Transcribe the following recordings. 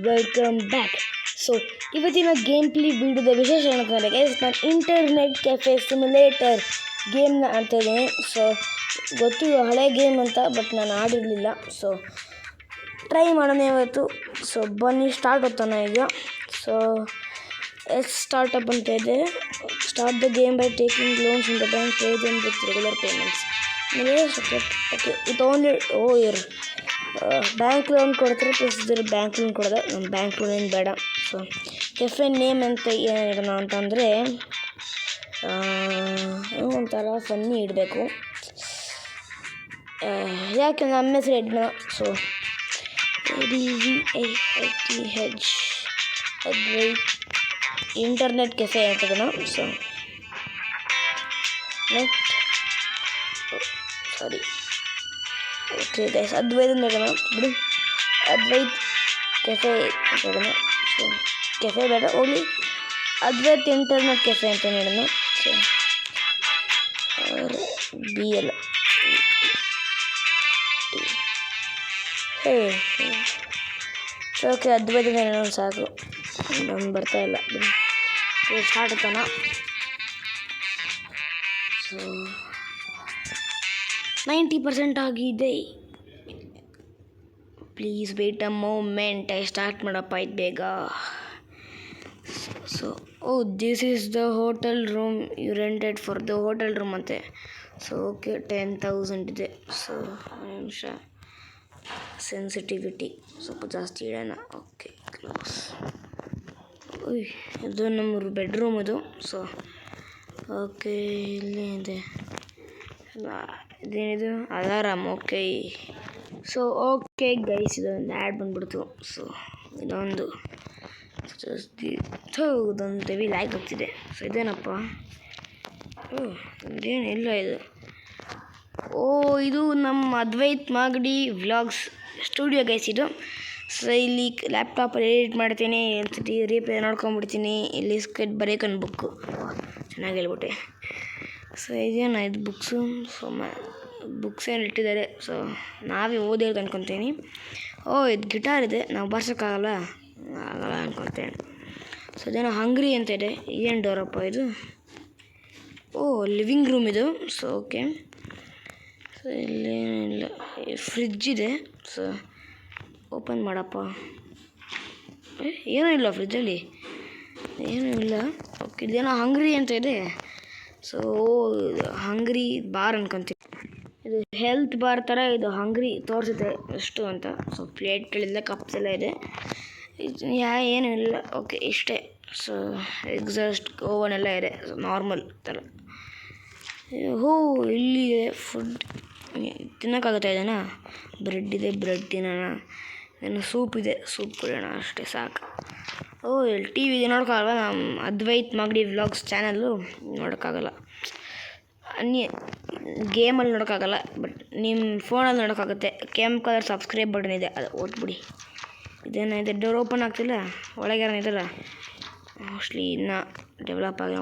Welcome back. So ಇವತ್ತಿನ game play ವಿಡಿಯೋದ ವಿಶೇಷ ಏನಂತಂದರೆ ಗೈಸ್, ನಾನು ಇಂಟರ್ನೆಟ್ ಕೆಫೆ ಸಿಮ್ಯುಲೇಟರ್ ಗೇಮ್ನ ಆಡ್ತಾ ಇದ್ದೀನಿ. ಸೊ ಗೊತ್ತು ಹಳೆ ಗೇಮ್ ಅಂತ, ಬಟ್ ನಾನು ಆಡಿರಲಿಲ್ಲ. ಸೊ ಟ್ರೈ ಮಾಡೋಣ ಇವತ್ತು. ಸೊ ಬನ್ನಿ ಸ್ಟಾರ್ಟ್ ಹೋಗ್ತಾನೆ ಈಗ. ಸೊ ಸ್ಟಾರ್ಟಪ್ ಅಂತ ಇದೆ. Start the game by taking loans in the bank, pay them with regular payments. Okay ಇದು ಓನ್ಲಿ ಇಯರ್ ಬ್ಯಾಂಕ್ ಲೋನ್ ಕೊಡ್ತಾರೆ, ಪ್ಲಸ್ ಇದ್ರ ಬ್ಯಾಂಕ್ ಲೋನ್ ಕೊಡೋದು. ನಮ್ಮ ಬ್ಯಾಂಕ್ ಲೋನ್ ಏನು ಬೇಡ. ಸೊ ಕೆಫೆ ನೇಮ್ ಅಂತ ಏನು ಇಡೋಣ ಅಂತಂದರೆ ಒಂಥರ ಫನ್ನಿ ಇಡಬೇಕು. ಯಾಕೆ ನಮ್ಮ ಹೆಸರು ಇಡೋಣ. So ADVIITH Advaith internet cafe ಅಂತ ಇಡೋಣ. ಸೊ ಓಕೆ ಗೈಸ್, ಅದ್ವೈತ್ ಅಂತ ಇಡೋಣ ಬಿಡಿ. ಅದ್ವೈತ್ ಕೆಫೆ ಅಂತ ಇಡೋಣ. ಸೊ ಕೆಫೆ ಬೇಡ, ಹೋಗಲಿ ಅದ್ವೈತ್ ಇಂಟರ್ನೆಟ್ ಕೆಫೆ ಅಂತ ಇಡೋಣ. ಸೊ BL ಸೊ ಓಕೆ, ಅದ್ವೈತ ಏನೋ ಸಾಕು, ನಮ್ಗೆ ಬರ್ತಾಯಿಲ್ಲ ಬಿಡಿ. ಸ್ಟಾರ್ಟ್ ಆಯ್ತಾನ. ಸೊ 90% ಆಗಿದೆ. Please wait a moment. Start ಮಾಡಪ್ಪ ಇದು ಬೇಗ. So this is the hotel room you rented for the hotel room ಅಂತೆ. ಸೊ ಓಕೆ 10,000 ಇದೆ. ಸೊ ನಿಮಿಷ ಸೆನ್ಸಿಟಿವಿಟಿ ಸ್ವಲ್ಪ ಜಾಸ್ತಿ ಇಡೋಣ. Okay close. ಇದು ನಮ್ಮ ಬೆಡ್ರೂಮ್ ಇದು. ಸೊ ಓಕೆ ಇಲ್ಲಿ ಇದೆ, ಇದೇನಿದು alarm. Okay. So okay guys, ಇದೊಂದು ಆ್ಯಡ್ ಬಂದ್ಬಿಡ್ತು. ಸೊ ಇದೊಂದು ಹೆವಿ ಲೈಕ್ ಆಗ್ತಿದೆ. ಸೊ ಇದೇನಪ್ಪ, ಇದೇನಿಲ್ಲ ಇದು. ಇದು ನಮ್ಮ Advait Magadi vlogs studio guys ಇದು. ಸೊ ಇಲ್ಲಿ ಲ್ಯಾಪ್ಟಾಪಲ್ಲಿ ಎಡಿಟ್ ಮಾಡ್ತೀನಿ, ಒಂದ್ಸತಿ ರೀಪ್ಲೇ ನೋಡ್ಕೊಂಬಿಡ್ತೀನಿ. ಇಲ್ಲಿ ಸ್ಕೆಚ್ ಬರೆಯೋಕಂದು ಬುಕ್ಕು, ಚೆನ್ನಾಗಿ ಹೇಳ್ಬಿಟ್ಟೆ. ಸೊ ಇದೇನ ಇದು ಬುಕ್ಸು. ಸೊ ಬುಕ್ಸ್ ಏನು ಇಟ್ಟಿದ್ದಾರೆ. ಸೊ ನಾವೇ ಓದಿರೋದು ಅಂದ್ಕೊತೀನಿ. ಇದು ಗಿಟಾರ್ ಇದೆ, ನಾವು ಬರ್ಸೋಕ್ಕಾಗಲ್ಲ ಅಂದ್ಕೊತೇನೆ. ಸೊ ಇದೇನೋ ಹಂಗ್ರಿ ಅಂತ ಇದೆ. ಏನು ಡೋರಪ್ಪ ಇದು. ಲಿವಿಂಗ್ ರೂಮ್ ಇದು. So okay. ಸೊ ಇಲ್ಲೇನಿಲ್ಲ, ಫ್ರಿಜ್ ಇದೆ. ಸೊ ಓಪನ್ ಮಾಡಪ್ಪ. ಏನೂ ಇಲ್ಲ ಫ್ರಿಜ್ಜಲ್ಲಿ, ಏನೂ ಇಲ್ಲ. ಓಕೆ ಇದೇನೋ ಹಂಗ್ರಿ ಅಂತ ಇದೆ. ಸೊ ಹಂಗ್ರಿ ಬಾರ್ ಅನ್ಕೊಂತೀನಿ. ಇದು ಹೆಲ್ತ್ ಬಾರ್ ಥರ ಇದು ಹಂಗ್ರಿ ತೋರಿಸುತ್ತೆ ಎಷ್ಟು ಅಂತ. ಸೊ ಪ್ಲೇಟ್ಗಳಿಂದ ಕಪ್ಸ್ ಎಲ್ಲ ಇದೆ. ಏನೂ ಇಲ್ಲ. ಓಕೆ ಇಷ್ಟೇ. ಸೊ ಎಕ್ಸಾಸ್ಟ್ ಓವನ್ ಎಲ್ಲ ಇದೆ, ನಾರ್ಮಲ್ ಥರ. ಇಲ್ಲಿದೆ ಫುಡ್ ತಿನ್ನೋಕ್ಕಾಗುತ್ತೆ. ಇದನ್ನು ಬ್ರೆಡ್ ಇದೆ, ಬ್ರೆಡ್ ತಿನ್ನೋಣ. ಏನೋ ಸೂಪ್ ಇದೆ, ಸೂಪ್ ಕುಡಿಯೋಣ, ಅಷ್ಟೇ ಸಾಕು. ಇಲ್ಲಿ ಟಿ ವಿ ಇದೆ, ನೋಡೋಕ್ಕಾಗಲ್ಲ. ನಮ್ಮ ಅದ್ವೈತ್ ಮಾಗಡಿ ವ್ಲಾಗ್ಸ್ ಚಾನಲ್ಲು ನೋಡೋಕ್ಕಾಗಲ್ಲ. ಗೇಮಲ್ಲಿ ನೋಡೋಕ್ಕಾಗಲ್ಲ, ಬಟ್ ನಿಮ್ಮ ಫೋನಲ್ಲಿ ನೋಡೋಕ್ಕಾಗುತ್ತೆ. ಕೆಂಪು ಕಲರ್ ಸಬ್ಸ್ಕ್ರೈಬ್ ಬಟನ್ ಇದೆ, ಅದು ಓದ್ಬಿಡಿ. ಇದೇನಿದೆ, ಡೋರ್ ಓಪನ್ ಆಗ್ತಿಲ್ಲ, ಒಳಗೆ ಯಾರು ಇದಲ್ಲ. ಮೋಸ್ಟ್ಲಿ ಇನ್ನೂ ಡೆವಲಪ್ ಆಗಿ.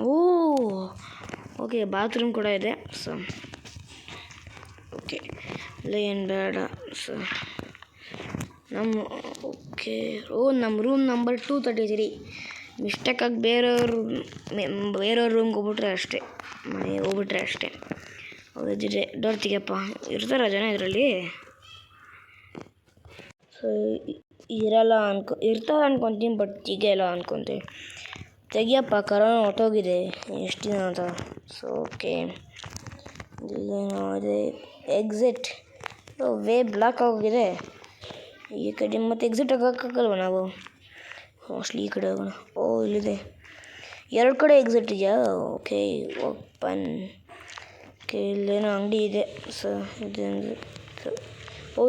ಓಕೆ ಬಾತ್ರೂಮ್ ಕೂಡ ಇದೆ. ಸೊ ಓಕೆ ಇಲ್ಲ ಏನು ಬೇಡ. ಸೊ ನಮ್ಮ ನಮ್ಮ ರೂಮ್ ನಂಬರ್ 233. ಮಿಸ್ಟೇಕಾಗಿ ಬೇರೆಯವ್ರ ರೂಮ್ಗೆ ಹೋಗ್ಬಿಟ್ರೆ ಅಷ್ಟೇ, ಮನೆಗೆ ಹೋಗ್ಬಿಟ್ರೆ ಅಷ್ಟೇ. ಹೌದಿದೆ ಡೋರ್ ತೆಗಿಯಪ್ಪ. ಇರ್ತಾರ ಜನ ಇದರಲ್ಲಿ? ಸೊ ಇರಲ್ಲ ಇರ್ತಾರೆ ಅನ್ಕೊತೀನಿ, ಬಟ್ ತೆಗಿಯಲ್ಲ ಅನ್ಕೊತೀನಿ. ತೆಗಿಯಪ್ಪ, ಕರೋನಾ ಹೊಟ್ಟೋಗಿದೆ ಎಷ್ಟು ದಿನ ಅಂತ. ಸೊ ಓಕೆ ಇಲ್ಲೇನೋ ಇದೆ, ಎಕ್ಸಿಟ್. ವೇ ಬ್ಲಾಕ್ ಆಗೋಗಿದೆ ಈ ಕಡೆ. ಮತ್ತು ಎಕ್ಸಿಟ್ ಆಗೋಕ್ಕಾಗಲ್ವ ನಾವು? ಮೋಸ್ಟ್ಲಿ ಈ ಕಡೆ ಹೋಗೋಣ. ಇಲ್ಲಿದೆ, 2 ಕಡೆ ಎಕ್ಸಿಟ್ ಇದೆಯಾ? Okay open. ಓಕೆ ಇಲ್ಲೇನೋ ಅಂಗಡಿ ಇದೆ. ಸೊ ಇದೊಂದು.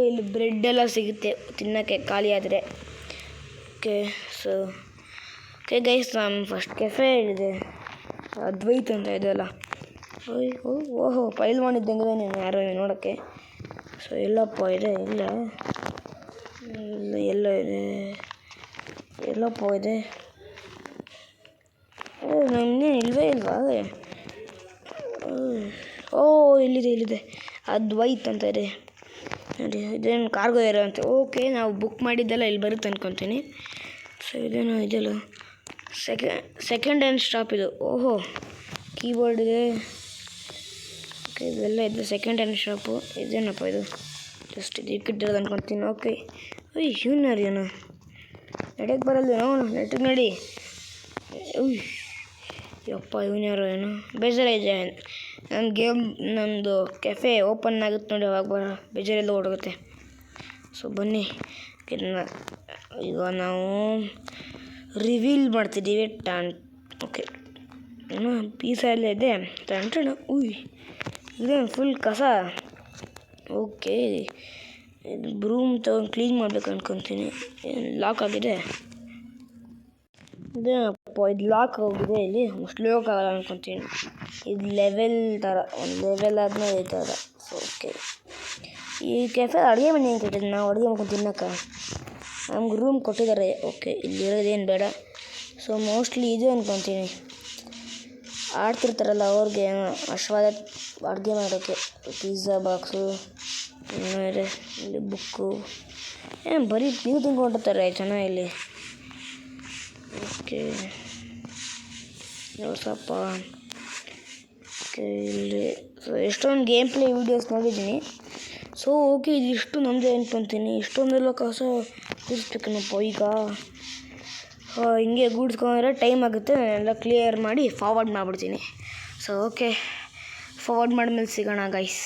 ಇಲ್ಲಿ ಬ್ರೆಡ್ ಎಲ್ಲ ಸಿಗುತ್ತೆ ತಿನ್ನೋಕ್ಕೆ ಖಾಲಿ ಆದರೆ. ಓಕೆ ಸೊ ಓಕೆ ಗೈಸ್, ನಮ್ಮ ಫಸ್ಟ್ ಕೆಫೆ ಇದೆ, ಅದ್ವೈತ್ ಅಂತ ಇದೆಯಲ್ಲ. ಪೈಲ್ವಾನ್ ಇದ್ದಂಗೆ ನೀನು ಯಾರೋ ನೋಡೋಕ್ಕೆ. ಸೊ ಎಲ್ಲಪ್ಪ ಇದೆ, ಇಲ್ಲ ಎಲ್ಲ ಇದೆ, ಎಲ್ಲಪ್ಪ ಇದೆ. ನಮ್ಮನ್ನೇನು ಇಲ್ವೇ ಇಲ್ವಾ? ಇಲ್ಲಿದೆ ಅದ್ವೈತ್ ಅಂತ ಇದೆ. ನೋಡಿ ಇದೇನು ಕಾರ್ಗೋ ಏರೋ ಅಂತ. ಓಕೆ, ನಾವು ಬುಕ್ ಮಾಡಿದ್ದೆಲ್ಲ ಇಲ್ಲಿ ಬರುತ್ತೆ ಅಂದ್ಕೊತೀನಿ. ಸೊ ಇದೇನು ಇದೆಲ್ಲ ಸೆಕೆಂಡ್ ಹ್ಯಾಂಡ್ ಶಾಪ್ ಇದು. ಓಹೋ, ಕೀಬೋರ್ಡ್ ಇದೆ. ಓಕೆ, ಇದೆಲ್ಲ ಇದೆ ಸೆಕೆಂಡ್ ಹ್ಯಾಂಡ್ ಶಾಪು. ಇದೇನಪ್ಪ ಇದು? ಜಸ್ಟ್ ಇದು ಇಕ್ಕಿಟ್ಟಿರೋದು ಅಂದ್ಕೊತೀನಿ. ಓಕೆ, ಅಯ್ಯ ಇವನು ನಡೆಯಕ್ಕೆ ಬರಲ್ಲ ಅವನು, ನೆಟ್ಟಿಗೆ ನಡಿ. ಉಯ್ ಯಪ್ಪ, ಇವನು ಯಾರು ಏನು ಬೇಜಾರಿದೆ. ನನ್ನ ಗೇಮ್ ನಮ್ಮದು ಕೆಫೆ ಓಪನ್ ಆಗುತ್ತೆ ನೋಡಿ, ಅವಾಗ ಬೇಜಾರೆಲ್ಲ ಓಡೋಗುತ್ತೆ. ಸೊ ಬನ್ನಿ, ಈಗ ನಾವು ರಿವೀಲ್ ಮಾಡ್ತಿದ್ದೀವಿ. ಓಕೆ, ಪೀಸಾ ಎಲ್ಲ ಇದೆ. ಉಯ್ ಇದೇನು ಫುಲ್ ಕಸ. ಓಕೆ, ಇದು ಬ್ರೂಮ್ ತೊಗೊಂಡು ಕ್ಲೀನ್ ಮಾಡ್ಬೇಕು ಅಂದ್ಕೊತೀನಿ. ಲಾಕ್ ಆಗಿದೆ. ಇದೇನಪ್ಪ, ಇದು ಲಾಕ್ ಹೋಗಿದೆ. ಇಲ್ಲಿ ಮೋಸ್ಟ್ಲಿ ಹೋಗೋಕ್ಕಾಗಲ್ಲ ಅಂದ್ಕೊತೀನಿ. ಇದು ಲೆವೆಲ್ ಥರ, ಒಂದು ಲೆವೆಲ್ ಆದಮೇಲೆ ಈ ಥರ. ಸೊ ಓಕೆ, ಈ ಕೆಫೆ ಅಡುಗೆ ಮನೆ ಏನು ಕೊಟ್ಟಿದ್ದು, ನಾವು ಅಡುಗೆ ಮಾಡ್ಕೊಂಡು ತಿನ್ನೋಕೆ ನಮ್ಗೆ ರೂಮ್ ಕೊಟ್ಟಿದ್ದಾರೆ. ಓಕೆ, ಇಲ್ಲಿರೋದೇನು ಬೇಡ. ಸೊ ಮೋಸ್ಟ್ಲಿ ಇದು ಅಂದ್ಕೊತೀನಿ, ಆಡ್ತಿರ್ತಾರಲ್ಲ ಅವ್ರಿಗೆ ಅಷ್ಟವಾದ ಅಡುಗೆ ಮಾಡೋಕ್ಕೆ. ಪಿಜ್ಜಾ ಬಾಕ್ಸು, ಆಮೇಲೆ ಇಲ್ಲಿ ಬುಕ್ಕು, ಏನು ಬರೀ ನೀವು ತಿನ್ಕೊಂಡಿರ್ತಾರೆ ಜನ ಇಲ್ಲಿ. ಓಕೆ, ಸ್ವಲ್ಪ ಓಕೆ ಇಲ್ಲಿ. ಸೊ ಎಷ್ಟೊಂದು ಗೇಮ್ ಪ್ಲೇ ವೀಡಿಯೋಸ್ ನೋಡಿದ್ದೀನಿ. ಸೊ ಓಕೆ, ಇದಿಷ್ಟು ನಮ್ಮದೇ ಅಂದ್ಕೊತೀನಿ. ಇಷ್ಟೊಂದೆಲ್ಲ ಕಸ ಕೂರಿಸ್ಬೇಕೇನಪ್ಪ ಈಗ. ಹಿಂಗೆ ಗೂಡ್ಸ್ಕೊಂಡ್ರೆ ಟೈಮ್ ಆಗುತ್ತೆ. ಎಲ್ಲ ಕ್ಲಿಯರ್ ಮಾಡಿ ಫಾರ್ವರ್ಡ್ ಮಾಡಿಬಿಡ್ತೀನಿ. ಸೊ ಓಕೆ, ಫಾರ್ವರ್ಡ್ ಮಾಡಿದ್ಮೇಲೆ ಸಿಗೋಣ ಗೈಸ್.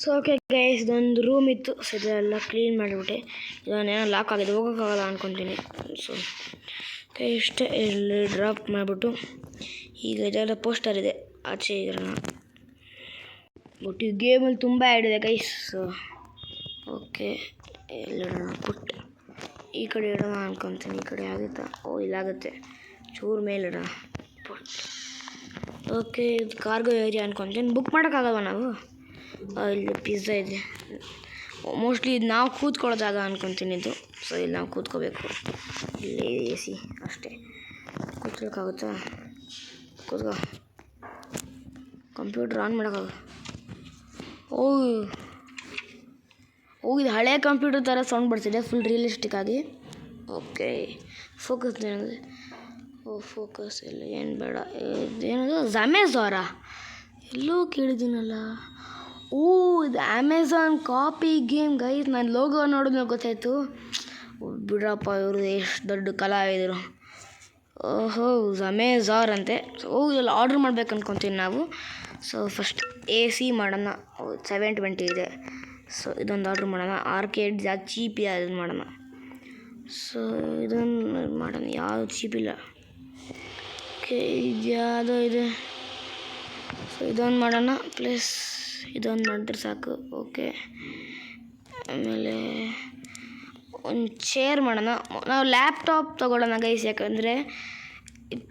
ಸೊ ಓಕೆ ಗೈಸ್, ಇದೊಂದು ರೂಮ್ ಇತ್ತು. ಸೊ ಇದೆಲ್ಲ ಕ್ಲೀನ್ ಮಾಡಿಬಿಟ್ಟೆ. ಇದನ್ನೇನೋ ಲಾಕ್ ಆಗಿದೆ, ಹೋಗೋಕ್ಕಾಗಲ್ಲ ಅಂದ್ಕೊತೀನಿ. ಸೊ ಓಕೆ, ಇಷ್ಟೇ. ಇಲ್ಲಿ ಡ್ರಾಪ್ ಮಾಡಿಬಿಟ್ಟು ಈಗ ಇದೆಲ್ಲ ಪೋಸ್ಟರ್ ಇದೆ ಆಚೆ ಇರೋಣ. ಬಟ್ ಈ ಗೇಮಲ್ಲಿ ತುಂಬ ಆ್ಯಡ್ ಇದೆ ಗೈಸ್. ಸೊ ಓಕೆ, ಎಲ್ಲಿಡೋಣ? ಪುಟ್ ಈ ಕಡೆ ಇಡೋಣ ಅಂದ್ಕೊತೀನಿ. ಈ ಕಡೆ ಆಗುತ್ತಾ? ಓ, ಇಲ್ಲಾಗುತ್ತೆ. ಚೂರು ಮೇಲೆ ಇಡೋಣ. ಪುಟ್ ಓಕೆ, ಇದು ಕಾರ್ಗೋ ಏರಿಯಾ ಅಂದ್ಕೊತೀನಿ. ಬುಕ್ ಮಾಡೋಕ್ಕಾಗಲ್ವ ನಾವು? ಇಲ್ಲಿ ಪಿಜ್ಜಾ ಇದೆ. ಮೋಸ್ಟ್ಲಿ ಇದು ನಾವು ಕೂತ್ಕೊಳ್ಳೋ ಜಾಗ ಅಂದ್ಕೊತೀನಿ ಇದು. ಸೊ ಇಲ್ಲಿ ನಾವು ಕೂತ್ಕೋಬೇಕು. ಇಲ್ಲಿ ಎ ಸಿ ಅಷ್ಟೇ. ಕೂತ್ಕೊಳ್ಳೋಕ್ಕಾಗುತ್ತಾ? ಕೂತ್ಕೋ. ಕಂಪ್ಯೂಟರ್ ಆನ್ ಮಾಡೋಕ್ಕಾಗ? ಇದು ಹಳೆ ಕಂಪ್ಯೂಟರ್ ಥರ ಸೌಂಡ್ ಬರ್ತಿದೆ, ಫುಲ್ ರಿಯಲಿಸ್ಟಿಕ್ ಆಗಿ. ಓಕೆ, ಫೋಕಸ್ ಏನಿದೆ? ಫೋಕಸ್ ಇಲ್ಲ, ಏನು ಬೇಡ. ಇದೇನದು ಅಮೆಝಾನ? ಎಲ್ಲೋ ಕೇಳಿದ್ದೀನಲ್ಲ. ಇದು ಅಮೆಝಾನ್ ಕಾಪಿ ಗೇಮ್ ಗೈಸ್. ನಾನು ಲೋಗೋ ನೋಡಿದ್ಮೇಲೆ ಗೊತ್ತಾಯಿತು. ಬಿಡ್ರಪ್ಪ, ಇವರು ಎಷ್ಟು ದೊಡ್ಡ ಕಲಾವಿದರು. ಓಹೋ, ಅಮೆಝಾನ್ ಅಂತೆ. ಸೊ ಇದೆಲ್ಲ ಆರ್ಡ್ರ್ ಮಾಡ್ಬೇಕು ಅಂದ್ಕೊತೀನಿ ನಾವು. ಸೊ ಫಸ್ಟ್ AC ಮಾಡೋಣ. 720 ಇದೆ. ಸೊ ಇದೊಂದು ಆರ್ಡ್ರ್ ಮಾಡೋಣ. ಆರ್ಕೇಡ್ ಯಾವ್ದು ಚೀಪ್ ಇದೆ ಅದನ್ನು ಮಾಡೋಣ. ಸೊ ಇದೊಂದು ಮಾಡೋಣ. ಯಾವುದು ಚೀಪಿಲ್ಲ. ಓಕೆ, ಇದು ಯಾವುದೋ ಇದೆ. ಸೊ ಇದೊಂದು ಮಾಡೋಣ. ಪ್ಲಸ್ ಇದೊಂದು ಮಾಡಿದ್ರೆ ಸಾಕು. ಓಕೆ, ಆಮೇಲೆ ಒಂದು ಚೇರ್ ಮಾಡೋಣ. ನಾವು ಲ್ಯಾಪ್ಟಾಪ್ ತೊಗೊಳ್ಳೋಣ ಗೈಸ್. ಯಾಕಂದರೆ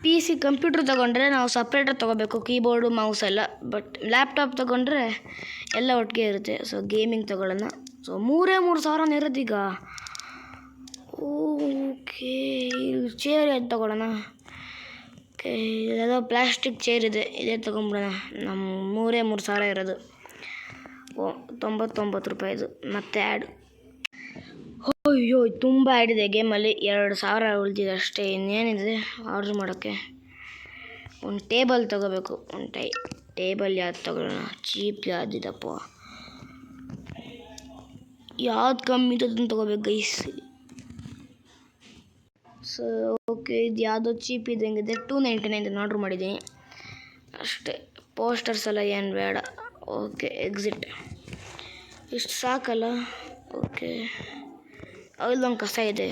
PC ಕಂಪ್ಯೂಟರ್ ತೊಗೊಂಡ್ರೆ ನಾವು ಸಪ್ರೇಟಾಗಿ ತೊಗೋಬೇಕು, ಕೀಬೋರ್ಡು ಮೌಸ್ ಎಲ್ಲ. ಬಟ್ ಲ್ಯಾಪ್ಟಾಪ್ ತೊಗೊಂಡ್ರೆ ಎಲ್ಲ ಒಟ್ಟಿಗೆ ಇರುತ್ತೆ. ಸೊ ಗೇಮಿಂಗ್ ತೊಗೊಳ್ಳೋಣ. ಸೊ 3,000 ಇರೋದೀಗ. ಓಕೆ, ಚೇರ್ ಯಾವ್ದು ತೊಗೊಳ್ಳೋಣ? ಓಕೆ, ಯಾವುದೋ ಪ್ಲಾಸ್ಟಿಕ್ ಚೇರ್ ಇದೆ, ಇದೇ ತೊಗೊಂಬಿಡೋಣ. ನಮ್ಮ 3,000 ಇರೋದು. 99 ರೂಪಾಯಿದು. ಮತ್ತೆ ಆ್ಯಡ್. ಅಯ್ಯೋ, ತುಂಬ ಆ್ಯಡ್ ಇದೆ ಗೇಮಲ್ಲಿ. 2,000 ಉಳಿದಿದೆ ಅಷ್ಟೇ. ಇನ್ನೇನಿದೆ ಆರ್ಡ್ರ್ ಮಾಡೋಕ್ಕೆ? ಒಂದು ಟೇಬಲ್ ತೊಗೋಬೇಕು. ಒಂದು ಟೇಬಲ್ ಯಾವ್ದು ತೊಗೊಳ್ಳೋಣ? ಚೀಪ್ ಯಾವುದಿದಪ್ಪ? ಯಾವ್ದು ಕಮ್ಮಿ ಅದನ್ನು ತೊಗೋಬೇಕು ಗೈಸ್. ಸೊ ಓಕೆ, ಇದು ಯಾವುದೋ ಚೀಪ್ ಇದ್ದಂಗಿದೆ. 299 ಆರ್ಡ್ರ್ ಮಾಡಿದ್ದೀನಿ ಅಷ್ಟೇ. ಪೋಸ್ಟರ್ಸ್ ಎಲ್ಲ ಏನು ಬೇಡ. Okay, exit. ಇಷ್ಟು ಸಾಕಲ್ಲ? ಓಕೆ, ಇಲ್ಲೊಂದು ಕಸ ಇದೆ.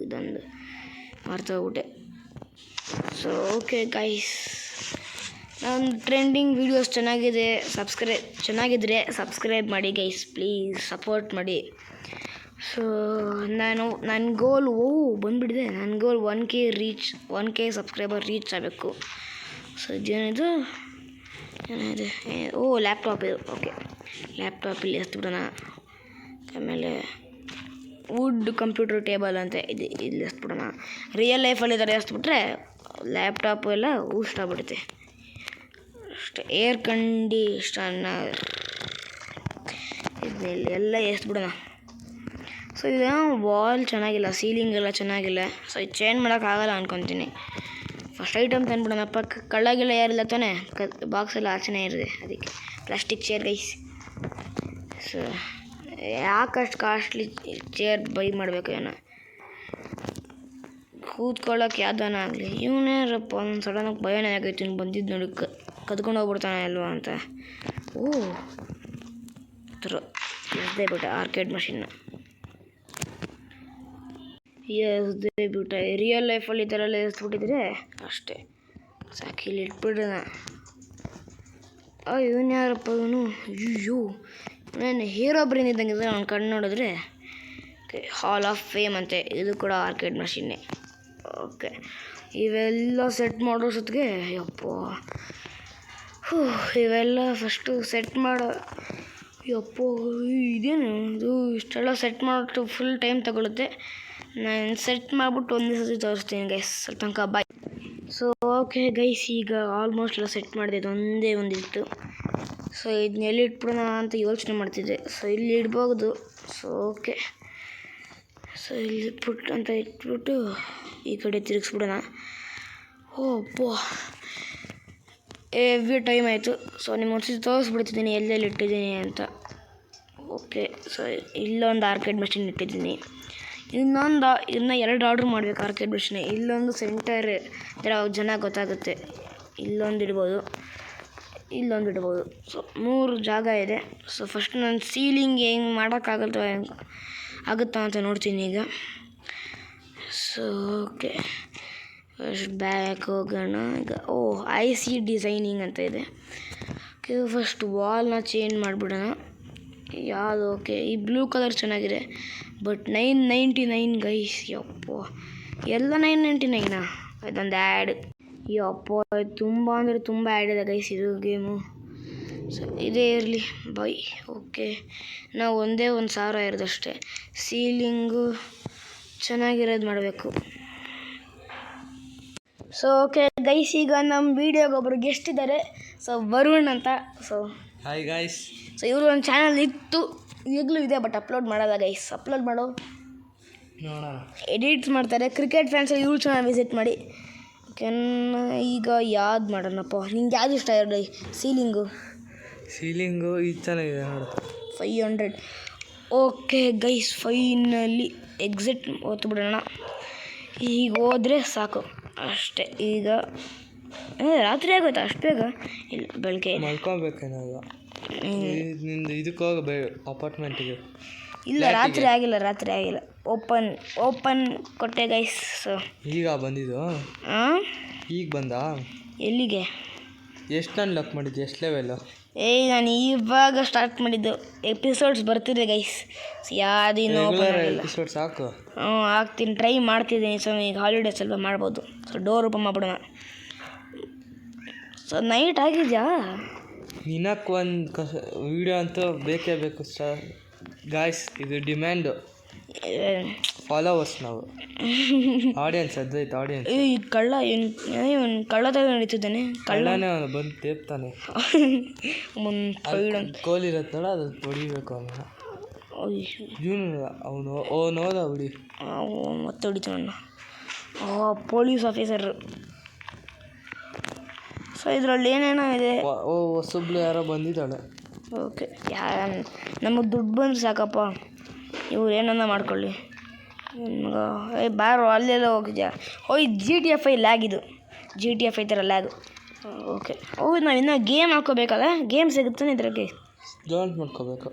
ಇದೊಂದು ಮರ್ತೋಗ್ಬಿಟ್ಟೆ. ಸೊ ಓಕೆ ಗೈಸ್, ನನ್ನ ಟ್ರೆಂಡಿಂಗ್ ವೀಡಿಯೋಸ್ ಚೆನ್ನಾಗಿದ್ರೆ ಸಬ್ಸ್ಕ್ರೈಬ್ ಮಾಡಿ ಗೈಸ್, ಪ್ಲೀಸ್ ಸಪೋರ್ಟ್ ಮಾಡಿ. ಸೊ ನನ್ನ ಗೋಲ್ ಬಂದುಬಿಟ್ಟಿದೆ. ನನ್ನ ಗೋಲ್ 1K ಸಬ್ಸ್ಕ್ರೈಬರ್ ರೀಚ್ ಆಗಬೇಕು. ಸೊ ಇದೇನಿದು? ಏನಿದೆ? ಲ್ಯಾಪ್ಟಾಪ್ ಇದು. ಓಕೆ, ಲ್ಯಾಪ್ಟಾಪ್ ಇಲ್ಲಿ ಎಸ್ಬಿಡೋಣ. ಆಮೇಲೆ ವುಡ್ ಕಂಪ್ಯೂಟರ್ ಟೇಬಲ್ ಅಂತ ಇದು ಇಲ್ಲಿ ಎಸ್ಬಿಡೋಣ. ರಿಯಲ್ ಲೈಫಲ್ಲಿ ಥರ ಎಸ್ಬಿಟ್ರೆ ಲ್ಯಾಪ್ಟಾಪು ಎಲ್ಲ ಊಷ್ಟಾಗ್ಬಿಡುತ್ತೆ ಅಷ್ಟೇ. ಏರ್ ಕಂಡೀಷನರ್ ಇದು ಇಲ್ಲಿ ಎಲ್ಲ ಎಸ್ಬಿಡೋಣ. ಸೊ ಇದು ವಾಲ್ ಚೆನ್ನಾಗಿಲ್ಲ, ಸೀಲಿಂಗ್ ಎಲ್ಲ ಚೆನ್ನಾಗಿಲ್ಲ. ಸೊ ಇದು ಚೇಂಜ್ ಮಾಡೋಕ್ಕಾಗಲ್ಲ ಅಂದ್ಕೊತೀನಿ. First item ತಂದ್ಬಿಡೋಣ. ಕಳ್ಳಗಿಲ್ಲ ಯಾರಿಲ್ಲ ತಾನೇ, ಬಾಕ್ಸ್ ಎಲ್ಲ ಆಚೆನೇ ಇರಿದೆ. ಅದಕ್ಕೆ ಪ್ಲಾಸ್ಟಿಕ್ ಚೇರ್ ಗೈಸ್. ಸೊ ಯಾಕಷ್ಟು ಕಾಸ್ಟ್ಲಿ ಚೇರ್ ಬೈ ಮಾಡಬೇಕು ಏನೋ, ಕೂತ್ಕೊಳ್ಳೋಕೆ ಯಾವ್ದಾನ ಆಗಲಿ. ಇವನೇರಪ್ಪ ಒಂದು ಸಡನ್ನಾಗಿ ಭಯನೇ ಆಗೈತಿ. ಇನ್ನು ಬಂದಿದ್ದು ನೋಡಿ ಕದ್ಕೊಂಡು ಹೋಗ್ಬಿಡ್ತಾನೆ ಅಲ್ವಾ ಅಂತ. ಓ ಥರ ಎಸ್ದೇ ಬಿಟ್ಟೆ ಆರ್ಕೇಡ್ ಮಷಿನ್ನ, ಎಸ್ದೇ ಬಿಟ್ಟೆ. ರಿಯಲ್ ಲೈಫಲ್ಲಿ ಈ ಥರ ಎಲ್ಲ ಎಸ್ಬಿಟ್ಟಿದ್ರೆ ಅಷ್ಟೇ ಸಾಕು, ಇಲ್ಲಿ ಇಟ್ಬಿಡೋಣ. ಇವನು ಯಾರಪ್ಪ ಇವನು? ಅಯ್ಯೋ ನಾನು ಹೀರೋ ಬ್ರೇನ್ ಇದ್ದಂಗಿದೆ ಅವ್ನು ಕಣ್ಣು ನೋಡಿದ್ರೆ. ಹಾಲ್ ಆಫ್ ಫೇಮ್ ಅಂತೆ, ಇದು ಕೂಡ ಆರ್ಕೇಡ್ ಮಷಿನ್ನೇ. ಓಕೆ, ಇವೆಲ್ಲ ಸೆಟ್ ಮಾಡೋ ಸೊತ್ತಿಗೆ ಯಪ್ಪ, ಇವೆಲ್ಲ ಫಸ್ಟು ಸೆಟ್ ಮಾಡೋ ಯಪ್ಪ, ಇದೇನು ಇದು ಇಷ್ಟೆಲ್ಲ ಸೆಟ್ ಮಾಡೋಷ್ಟು ಫುಲ್ ಟೈಮ್ ತಗೊಳುತ್ತೆ. ನಾನು ಸೆಟ್ ಮಾಡಿಬಿಟ್ಟು ಒಂದೇ ಸತಿ ತೋರಿಸ್ತೀನಿ ಗೈಸ್, ಸ್ವಲ್ಪ ತನಕ ಬಾಯ್. ಸೊ ಓಕೆ ಗೈಸ್, ಈಗ ಆಲ್ಮೋಸ್ಟ್ ಎಲ್ಲ ಸೆಟ್ ಮಾಡಿದೆ. ಒಂದೇ ಒಂದಿತ್ತು. ಸೊ ಇದನ್ನ ಎಲ್ಲಿ ಇಟ್ಬಿಡೋಣ ಅಂತ ಯೋಚನೆ ಮಾಡ್ತಿದ್ದೆ. ಸೊ ಇಲ್ಲಿ ಇಡ್ಬೋದು. ಸೊ ಓಕೆ, ಸೊ ಇಲ್ಲಿ ಪುಟ್ ಅಂತ ಇಟ್ಬಿಟ್ಟು ಈ ಕಡೆ ತಿರುಗಿಸ್ಬಿಡೋಣ. ಓಪ್ಪೋ ಎವ್ರಿ ಟೈಮ್ ಆಯಿತು. ಸೊ ನಿಮ್ಗೆ ಒಂದ್ಸತಿ ತೋರಿಸ್ಬಿಡ್ತಿದ್ದೀನಿ ಎಲ್ಲೆಲ್ಲಿ ಇಟ್ಟಿದ್ದೀನಿ ಅಂತ. ಓಕೆ, ಸೊ ಇಲ್ಲೊಂದು ಆರ್ಕೇಡ್ ಮಷಿನ್ ಇಟ್ಟಿದ್ದೀನಿ. ಇನ್ನೊಂದು ಇದನ್ನ 2 ಆರ್ಡ್ರ್ ಮಾಡಬೇಕು ಆರ್ಕೇಡ್ ಮಷಿನ್. ಇಲ್ಲೊಂದು ಸೆಂಟರ್ ಥರ ಜನ ಗೊತ್ತಾಗುತ್ತೆ. ಇಲ್ಲೊಂದು ಇಡ್ಬೋದು, ಇಲ್ಲೊಂದು ಇಡ್ಬೋದು. ಸೊ 3 ಜಾಗ ಇದೆ. ಸೊ ಫಸ್ಟ್ ನಾನು ಸೀಲಿಂಗ್ ಹೆಂಗೆ ಆಗುತ್ತಾ ಅಂತ ನೋಡ್ತೀನಿ ಈಗ. ಸೊ ಓಕೆ, ಫಸ್ಟ್ ಬ್ಯಾಕ್ ಹೋಗೋಣ ಈಗ. IC ಡಿಸೈನಿಂಗ್ ಅಂತ ಇದೆ. ಓಕೆ, ಫಸ್ಟ್ ವಾಲ್ನ ಚೇಂಜ್ ಮಾಡಿಬಿಡೋಣ. ಯಾವುದು? ಓಕೆ, ಈ ಬ್ಲೂ ಕಲರ್ ಚೆನ್ನಾಗಿದೆ, ಬಟ್ 999 ಗೈಸ್. ಯಪ್ಪ, ಎಲ್ಲ 999ನಾ? ಇದೊಂದು ಆ್ಯಡ್. ಯಪ್ಪ, ತುಂಬ ಅಂದರೆ ತುಂಬ ಆ್ಯಡ್ ಇದೆ ಗೈಸ್ ಇದು ಗೇಮು. ಸೊ ಇದೇ ಇರಲಿ ಬೈ. ಓಕೆ, ನಾವು ಒಂದೇ 1,000 ಇರೋದಷ್ಟೇ. ಸೀಲಿಂಗು ಚೆನ್ನಾಗಿರೋದು ಮಾಡಬೇಕು. ಸೊ ಓಕೆ ಗೈಸ್, ಈಗ ನಮ್ಮ ವೀಡಿಯೋಗೆ ಒಬ್ಬರು ಗೆಸ್ಟ್ ಇದ್ದಾರೆ. ಸೊ ವರುಣ್ ಅಂತ. So hi guys. ಸೊ ಇವರು ಒಂದು ಚಾನಲ್ ಇತ್ತು, ಈಗಲೂ ಇದೆ, ಬಟ್ ಅಪ್ಲೋಡ್ ಮಾಡಲ್ಲ ಗೈಸ್. ಅಪ್ಲೋಡ್ ಮಾಡೋ ನೋಡೋಣ, ಎಡಿಟ್ಸ್ ಮಾಡ್ತಾರೆ. ಕ್ರಿಕೆಟ್ ಫ್ಯಾನ್ಸ್ ಇವ್ರು ಚಾನಲ್ ವಿಸಿಟ್ ಮಾಡಿ. ಈಗ ಯಾವ್ದು ಮಾಡೋಣಪ್ಪ? ನಿಂಗೆ ಯಾವ್ದು ಇಷ್ಟ ಇರಲಿ? ಸೀಲಿಂಗು ಇದು ಚೆನ್ನಾಗಿದೆ ನೋಡು, 500. ಓಕೆ ಗೈಸ್, ಫೈನಲ್ಲಿ ಎಕ್ಸಿಟ್ ಓದ್ಬಿಡೋಣ. ಈಗ ಹೋದರೆ ಸಾಕು ಅಷ್ಟೇ. ಈಗ ರಾತ್ರಿ ಆಗೋಯ್ತಾ ಅಷ್ಟು ಬೇಗ? ಇಲ್ಲ, ಬೆಳಗ್ಗೆ ಮಲ್ಕೊಬೇಕೇನಲ್ಲ. ನಿಂದು ಇದಕ್ಕೆ ಹೋಗ ಅಪಾರ್ಟ್ಮೆಂಟಿಗೆ. ಇಲ್ಲ, ರಾತ್ರಿ ಆಗಿಲ್ಲ. ಓಪನ್ ಕೊಟ್ಟೆ ಗೈಸ್. ಈಗ ಬಂದಿದ್ದು? ಈಗ ಬಂದ? ಎಲ್ಲಿಗೆ? ಎಷ್ಟು ಅನ್ಲಾಕ್ ಮಾಡಿದ್ದು? ಎಷ್ಟು ಲೆವೆಲ್ಲು? ನಾನು ಇವಾಗ ಸ್ಟಾರ್ಟ್ ಮಾಡಿದ್ದು. ಎಪಿಸೋಡ್ಸ್ ಬರ್ತಿದೆ ಗೈಸ್. ಯಾವುದಿನ್ನೂ ಎಪಿಸೋಡ್ ಸಾಕು. ಆಗ್ತೀನಿ, ಟ್ರೈ ಮಾಡ್ತಿದ್ದೀನಿ. ಸೊ ಈಗ ಹಾಲಿಡೇಸ್ ಅಲ್ವಾ, ಮಾಡ್ಬೋದು. ಸೊ ಡೋರ್ ಓಪನ್ ಮಾಡ್ಬಿಡೋಣ. ಸೊ ನೈಟ್ ಆಗಿದೆಯಾ? ಇನ್ನಕ್ಕೆ ಒಂದು ವಿಡಿಯೋ ಅಂತೂ ಬೇಕೇ ಬೇಕು ಸರ್ ಗಾಯ್ಸ್. ಇದು ಡಿಮ್ಯಾಂಡು, ಫಾಲೋವರ್ಸ್ ನಾವು, ಆಡಿಯನ್ಸ್. ಅದೈತೆ ಆಡಿಯನ್ಸ್. ಈ ಕಳ್ಳ ಏನು ಕಳ್ಳ ತಗ ನಡೀತಿದ್ದಾನೆ. ಕಳ್ಳನೇ ಅವನು ಬಂದು ತೇಪ್ತಾನೆ. ಕೋಲ್ ಇರತ್ತಲ್ಲ, ಅದು ಹೊಡಿಬೇಕು ಅವನು. ಅವನು ಹೋದ ಹುಡಿ ಮತ್ತೆ ಹೊಡಿತಾನ. Police officer. ಸೊ ಇದರಲ್ಲಿ ಏನೇನೋ ಇದೆ. ಹೊಸಬ್ಳು ಯಾರೋ ಬಂದಿದ್ದಾಳೆ. ಓಕೆ, ನಮಗೆ ದುಡ್ಡು ಬಂದರೆ ಸಾಕಪ್ಪ, ಇವ್ರು ಏನನ್ನ ಮಾಡ್ಕೊಳ್ಳಿ. ಬಾರೋ, ಅಲ್ಲೆಲ್ಲ ಹೋಗಿದ್ಯಾ? GTF lag. ಇದು GTF ಥರ ಲ್ಯಾಗು. ಓಕೆ, ನಾವು ಇನ್ನೂ ಗೇಮ್ ಹಾಕೋಬೇಕಲ್ಲ? ಗೇಮ್ ಸಿಗುತ್ತಾನೆ ಇದ್ರಾಗೆ? ಜಾಯಿಂಟ್ ಮಾಡ್ಕೋಬೇಕು.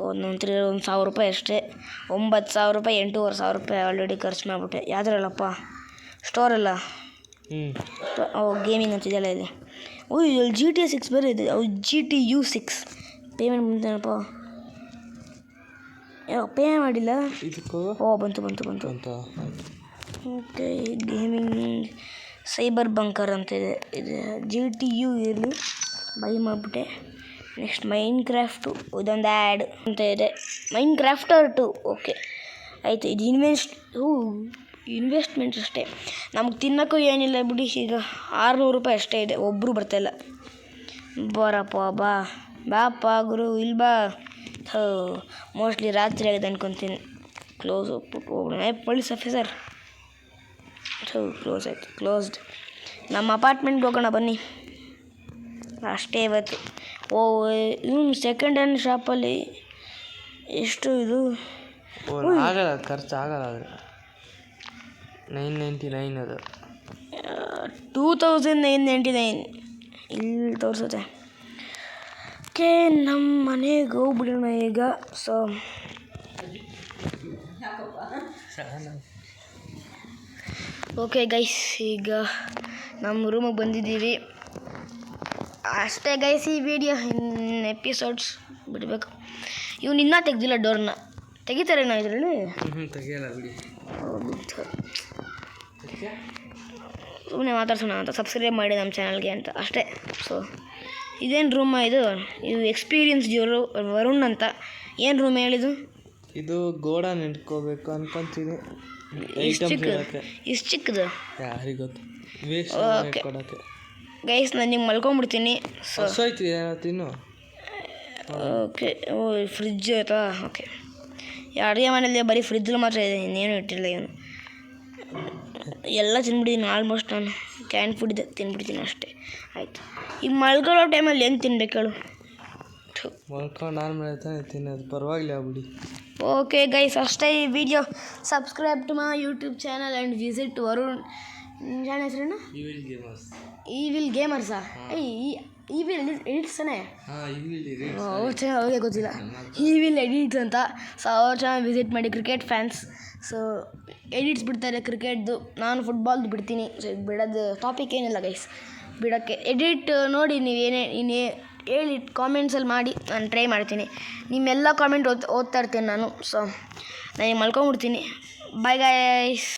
ಒಂದು 1,000 ರೂಪಾಯಿ ಅಷ್ಟೇ. 9,000 ರೂಪಾಯಿ, 8,500 ರೂಪಾಯಿ ಆಲ್ರೆಡಿ ಖರ್ಚು ಮಾಡಿಬಿಟ್ಟೆ. ಯಾವ್ದ್ರಲ್ಲಪ್ಪ? ಸ್ಟೋರಲ್ಲ? ಗೇಮಿಂಗ್ ಅಂತಿದೆಯಲ್ಲ ಇಲ್ಲಿ. ಇಲ್ಲಿ GTA 6 ಬೇರೆ ಇದೆ. GTU 6 payment ಬಂತೇನಪ್ಪ? ಪೇ ಮಾಡಿಲ್ಲ. ಬಂತು ಅಂತ. ಓಕೆ, ಗೇಮಿಂಗ್ ಸೈಬರ್ ಬಂಕರ್ ಅಂತ ಇದೆ. GTU ಇರಲಿ, ಬೈ ಮಾಡಿಬಿಟ್ಟೆ. ನೆಕ್ಸ್ಟ್ ಮೈನ್ಕ್ರಾಫ್ಟು, ಇದೊಂದು ಆ್ಯಡ್ ಅಂತ ಇದೆ. ಮೈನ್ಕ್ರಾಫ್ಟರ್ 2. ಓಕೆ ಆಯಿತು. ಇದು ಇನ್ವೆಸ್ಟ್ಮೆಂಟ್ ಅಷ್ಟೇ, ನಮಗೆ ತಿನ್ನೋಕ್ಕೂ ಏನಿಲ್ಲ ಬಿಡಿ. ಈಗ 600 ರೂಪಾಯಿ ಅಷ್ಟೇ ಇದೆ. ಒಬ್ಬರು ಬರ್ತಾಯಿಲ್ಲ. ಬರಪ್ಪ, ಬಾಪ ಗುರು, ಇಲ್ಲಿ ಬಾ. ಮೋಸ್ಟ್ಲಿ ರಾತ್ರಿ ಆಗಿದೆ ಅನ್ಕೊತೀನಿ. ಕ್ಲೋಸ್ ಹೋಗ್ಬಿಟ್ಟು ಹೋಗೋಣ. ಪೊಲೀಸ್ ಆಫೀಸರ್ ಕ್ಲೋಸ್ ಆಯ್ತು, ಕ್ಲೋಸ್ಡ್. ನಮ್ಮ ಅಪಾರ್ಟ್ಮೆಂಟ್ಗೆ ಹೋಗೋಣ ಬನ್ನಿ. ಅಷ್ಟೇ ಇವತ್ತು. ಇವನು ಸೆಕೆಂಡ್ ಹ್ಯಾಂಡ್ ಶಾಪಲ್ಲಿ ಎಷ್ಟು ಇದು ಆಗಲ್ಲ, ಖರ್ಚು ಆಗಲ್ಲ. ಆದರೆ 999 ಅದು. 2999 ಇಲ್ಲಿ ತೋರಿಸುತ್ತೆ. ಓಕೆ, ನಮ್ಮ ಮನೆಗೆ ಹೋಗ್ಬಿಡೋಣ ಈಗ. ಸೊ ಓಕೆ ಗೈಸ್, ಈಗ ನಮ್ಮ ರೂಮಿಗೆ ಬಂದಿದ್ದೀವಿ. ಅಷ್ಟೇ ಗೈಸ್, ಈ ವಿಡಿಯೋ ಇನ್ನು ಎಪಿಸೋಡ್ಸ್ ಬಿಡಬೇಕು. ಇವನು ಇನ್ನೂ ತೆಗ್ದಿಲ್ಲ ಡೋರ್ನ. ತೆಗಿತಾರೆ ನಾವು ಇದರಲ್ಲಿ ತೆಗಿಯಲ್ಲ ಬಿಡಿ. ಸುಮ್ಮನೆ ಮಾತಾಡ್ಸೋಣ ಅಂತ, ಸಬ್ಸ್ಕ್ರೈಬ್ ಮಾಡಿ ನಮ್ಮ ಚಾನಲ್ಗೆ ಅಂತ ಅಷ್ಟೇ. ಸೊ ಇದೇನು ರೂಮ ಇದು ಎಕ್ಸ್ಪೀರಿಯನ್ಸ್ ವರುಣ್ ಅಂತ. ಏನು ರೂಮ್ ಹೇಳಿದ್ದು? ಇದು ಗೋಡ ನೆನ್ಕೋಬೇಕು ಅನ್ಕೊಂತೀನಿ. ಇಷ್ಟು ಚಿಕ್ಕದು ಯಾರಿಗೆ ಗೊತ್ತು. ಓಕೆ ಗೈಸ್, ನಾನು ನಿಮ್ಗೆ ಮಲ್ಕೊಂಬಿಡ್ತೀನಿ. ಸೊ ತಿನ್ನು. ಓಕೆ, ಫ್ರಿಜ್ ಆಯ್ತಾ? ಓಕೆ, ಅಡುಗೆ ಮನೆಯಲ್ಲಿ ಬರೀ ಫ್ರಿಜ್ಜಲ್ಲಿ ಮಾತ್ರ ಇದೆ, ಇನ್ನೇನು ಇಟ್ಟಿಲ್ಲ ಇವನು. ಎಲ್ಲ ತಿನ್ಬಿಟ್ಟಿದ್ದೀನಿ ಆಲ್ಮೋಸ್ಟ್. ನಾನು ಕ್ಯಾನ್ ಫುಡ್ ಇದೆ, ತಿನ್ಬಿಡ್ತೀನಿ ಅಷ್ಟೇ. ಆಯಿತು, ಈಗ ಮಲ್ಕೊಳ್ಳೋ ಟೈಮಲ್ಲಿ ಏನು ತಿನ್ಬೇಕು ಹೇಳು? ಮಲ್ಕೊಂಡು ಆದ್ಮೇಲೆ ತಾನೇ ತಿನ್ನೋದು, ಪರವಾಗಿಲ್ಲ ಬಿಡಿ. ಓಕೆ ಗೈಸ್, ಅಷ್ಟೇ ಈ video. Subscribe to my YouTube channel and visit Varun. ಜಾಣ ಹೆಸರೇನು? ಈವಿಲ್ ಗೇಮರ್ಸಾ? ಈವಿಲ್ ಎಡಿಟ್ಸನೇ? ಅವ್ರಿಗೆ ಗೊತ್ತಿಲ್ಲ. ಈವಿಲ್ ಎಡಿಟ್ಸ್ ಅಂತ. ಸೊ ಅವ್ರ ಚಾನಲ್ ವಿಸಿಟ್ ಮಾಡಿ. Cricket fans. ಸೊ ಎಡಿಟ್ಸ್ ಬಿಡ್ತಾರೆ ಕ್ರಿಕೆಟ್ದು, ನಾನು ಫುಟ್ಬಾಲ್ದು ಬಿಡ್ತೀನಿ. ಸೊ ಬಿಡೋದು ಟಾಪಿಕ್ ಏನಿಲ್ಲ ಗೈಸ್, ಬಿಡೋಕ್ಕೆ. ಎಡಿಟ್ ನೋಡಿ ನೀನು ಹೇಳಿ ಕಾಮೆಂಟ್ಸಲ್ಲಿ ಮಾಡಿ, ನಾನು ಟ್ರೈ ಮಾಡ್ತೀನಿ. ನಿಮ್ಮೆಲ್ಲ ಕಾಮೆಂಟ್ ಓದ್ತಾ ಇರ್ತೀನಿ ನಾನು. ಸೊ ನಾನು ಮಲ್ಕೊಂಬಿಡ್ತೀನಿ. Bye guys.